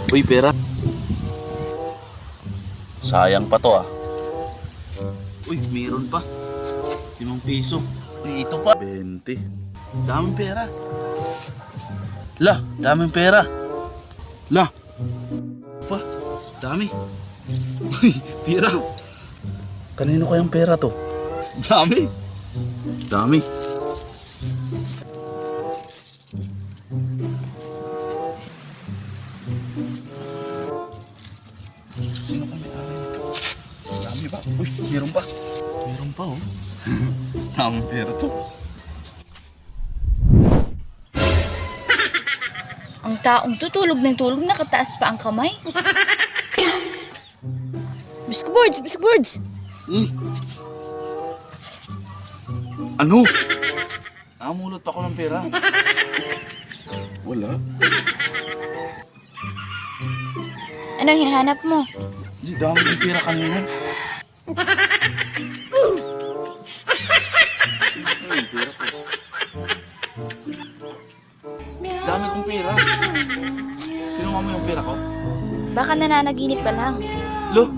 Uy, pera. Sayang pa to ah. Uy, meron pa. 5 piso. Uy, ito pa. 20. Daming pera. La, daming pera. La. Pa, dami. Uy, pera. Kanino kayang pera to? Dami. Dami. Sino ka may-ari nito? Dami ba? Uy, meron pa. Meron pa oh. Daming pera to. Ang taong tutulog ng tulog, nakataas pa ang kamay. Bisco boards, bisco boards. Ano? Namulot pa ako ng pera. Wala. Anong hinahanap mo? Di, dami ng pera kanina. Ano yung pera ko? Dami kong pera. Kinuha mo yung pera ko? Baka nananaginip ka lang. Lo,